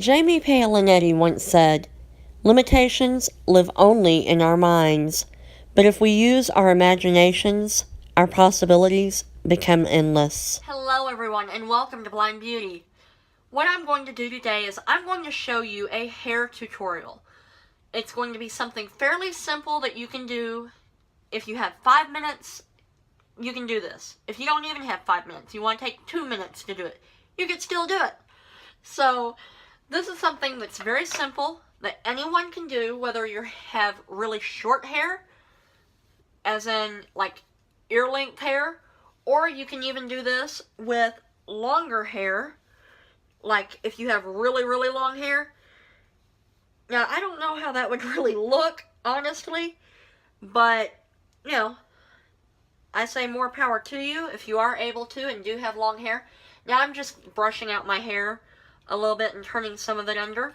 Jamie Palinetti once said, "Limitations live only in our minds, but if we use our imaginations, our possibilities become endless." Hello everyone and welcome to Blind Beauty. What I'm going to do today is I'm going to show you a hair tutorial. It's going to be something fairly simple that you can do. If you have 5 minutes, you can do this. If you don't even have 5 minutes, you want to take 2 minutes to do it, you can still do it. So this is something that's very simple that anyone can do, whether you have really short hair, as in like ear-length hair, or you can even do this with longer hair, like if you have really, really long hair. Now, I don't know how that would really look, honestly, but, you know, I say more power to you if you are able to and do have long hair. Now, I'm just brushing out my hair a little bit and turning some of it under.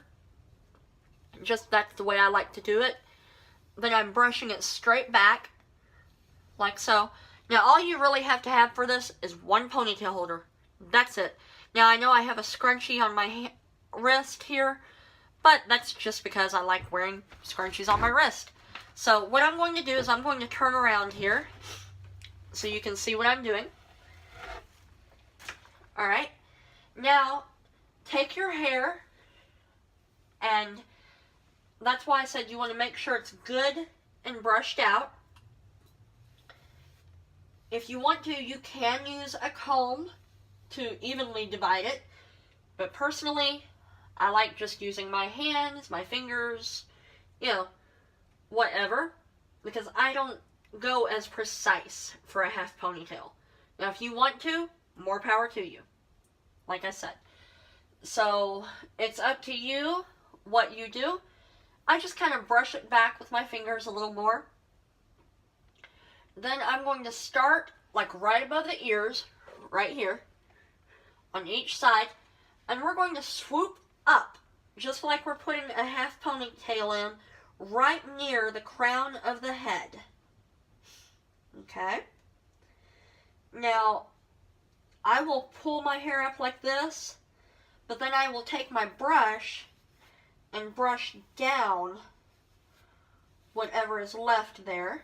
Just that's the way I like to do it. Then I'm brushing it straight back, like so. Now, all you really have to have for this is one ponytail holder. That's it. Now, I know I have a scrunchie on my wrist here, but that's just because I like wearing scrunchies on my wrist. So, what I'm going to do is I'm going to turn around here so you can see what I'm doing. Alright. Now, take your hair, and that's why I said you want to make sure it's good and brushed out. If you want to, you can use a comb to evenly divide it, but personally, I like just using my hands, my fingers, you know, whatever, because I don't go as precise for a half ponytail. Now, if you want to, more power to you, like I said. So, it's up to you what you do. I just kind of brush it back with my fingers a little more. Then I'm going to start like right above the ears, right here, on each side, and we're going to swoop up, just like we're putting a half ponytail in, right near the crown of the head. Okay? Now, I will pull my hair up like this, but then I will take my brush and brush down whatever is left there.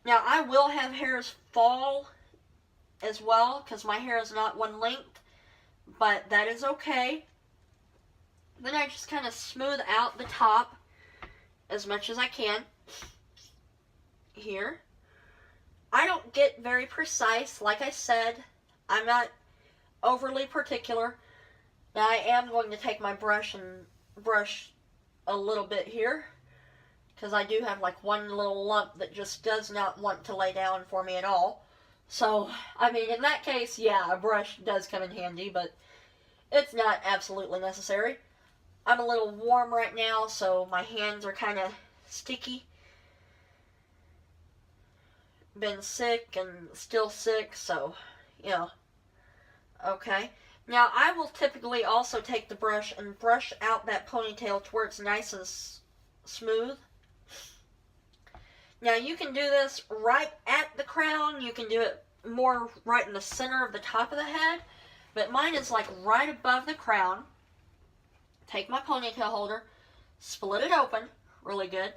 Now, I will have hairs fall as well, because my hair is not one length, but that is okay. Then I just kind of smooth out the top as much as I can here. I don't get very precise, like I said. I'm not overly particular. Now, I am going to take my brush and brush a little bit here, because I do have like one little lump that just does not want to lay down for me at all. So, I mean, in that case, yeah, a brush does come in handy, but it's not absolutely necessary. I'm a little warm right now, so my hands are kind of sticky. Been sick and still sick, so, you know. Okay. Now, I will typically also take the brush and brush out that ponytail to where it's nice and smooth. Now, you can do this right at the crown. You can do it more right in the center of the top of the head. But mine is like right above the crown. Take my ponytail holder, split it open really good.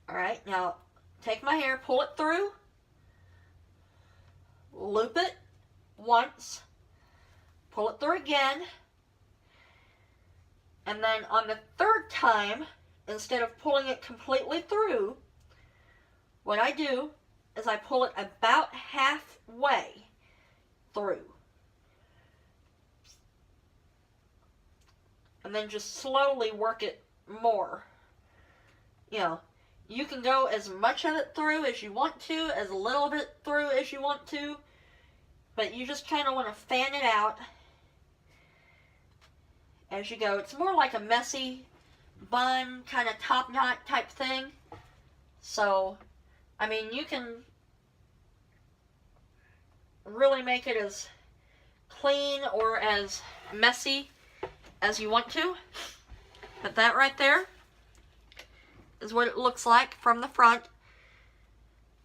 Alright, now take my hair, pull it through, loop it once, pull it through again, and then on the third time, instead of pulling it completely through, what I do is I pull it about halfway through. And then just slowly work it more. You know, you can go as much of it through as you want to, as little of it through as you want to, but you just kind of want to fan it out as you go. It's more like a messy bun, kind of top knot type thing. So, I mean, you can really make it as clean or as messy as you want to. But that right there is what it looks like from the front.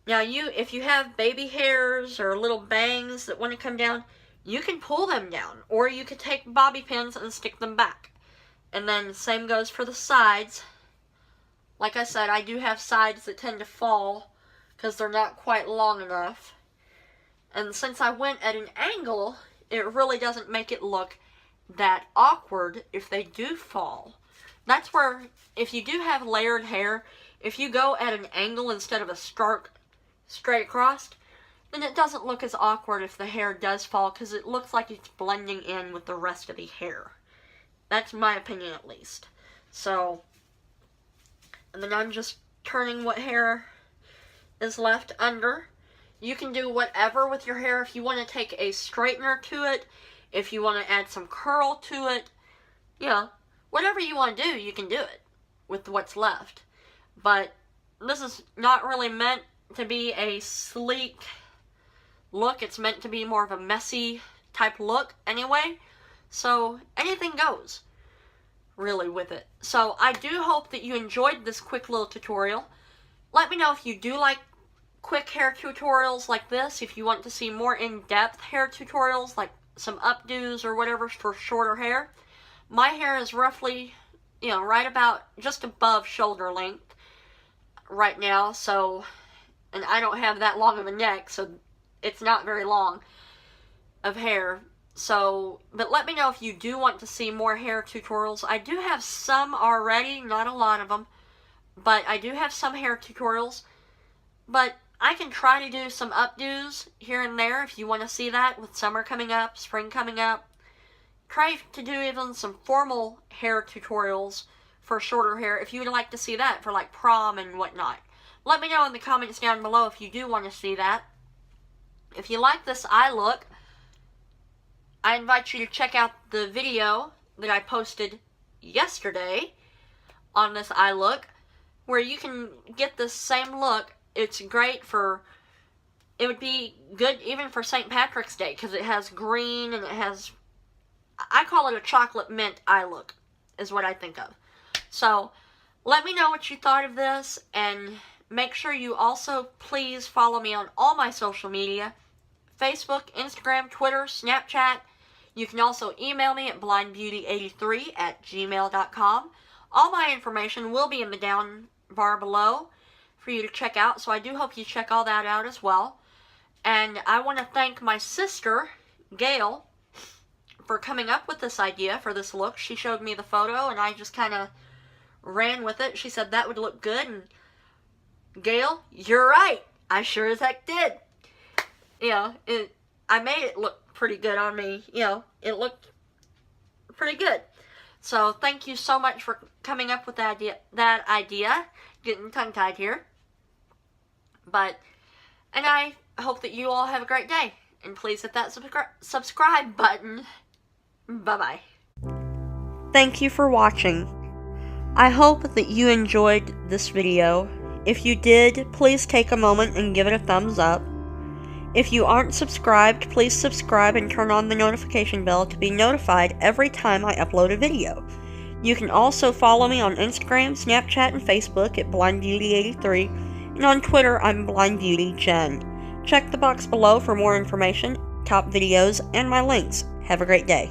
Now, if you have baby hairs or little bangs that want to come down, you can pull them down, or you could take bobby pins and stick them back. And then the same goes for the sides. Like I said, I do have sides that tend to fall because they're not quite long enough. And since I went at an angle, it really doesn't make it look that awkward if they do fall. That's where, if you do have layered hair, if you go at an angle instead of a stark straight across, then it doesn't look as awkward if the hair does fall, because it looks like it's blending in with the rest of the hair. That's my opinion, at least. So, and then I'm just turning what hair is left under. You can do whatever with your hair. If you want to take a straightener to it, if you want to add some curl to it, you know, whatever you want to do, you can do it with what's left. But this is not really meant to be a sleek look. It's meant to be more of a messy type look anyway. So anything goes, really, with it. So I do hope that you enjoyed this quick little tutorial. Let me know if you do like quick hair tutorials like this, if you want to see more in-depth hair tutorials, like some updos or whatever for shorter hair. My hair is roughly, you know, right about just above shoulder length right now, so, and I don't have that long of a neck, so it's not very long of hair. So, but let me know if you do want to see more hair tutorials. I do have some already, not a lot of them, but I do have some hair tutorials. But I can try to do some updos here and there if you want to see that, with summer coming up, spring coming up. Try to do even some formal hair tutorials for shorter hair if you would like to see that for like prom and whatnot. Let me know in the comments down below if you do want to see that. If you like this eye look, I invite you to check out the video that I posted yesterday on this eye look, where you can get this same look. It's great for, it would be good even for St. Patrick's Day, because it has green and it has, I call it a chocolate mint eye look, is what I think of. So, let me know what you thought of this, and make sure you also please follow me on all my social media: Facebook, Instagram, Twitter, Snapchat. You can also email me at blindbeauty83@gmail.com. All my information will be in the down bar below for you to check out, so I do hope you check all that out as well. And I want to thank my sister, Gail, for coming up with this idea for this look. She showed me the photo, and I just kind of ran with it. She said that would look good, and Gail, you're right. I sure as heck did. You know, I made it look pretty good on me. You know, it looked pretty good. So thank you so much for coming up with that idea. Getting tongue-tied here. But, and I hope that you all have a great day. And please hit that subscribe button. Bye-bye. Thank you for watching. I hope that you enjoyed this video. If you did, please take a moment and give it a thumbs up. If you aren't subscribed, please subscribe and turn on the notification bell to be notified every time I upload a video. You can also follow me on Instagram, Snapchat, and Facebook at blindbeauty83, and on Twitter I'm blindbeautyjen. Check the box below for more information, top videos, and my links. Have a great day.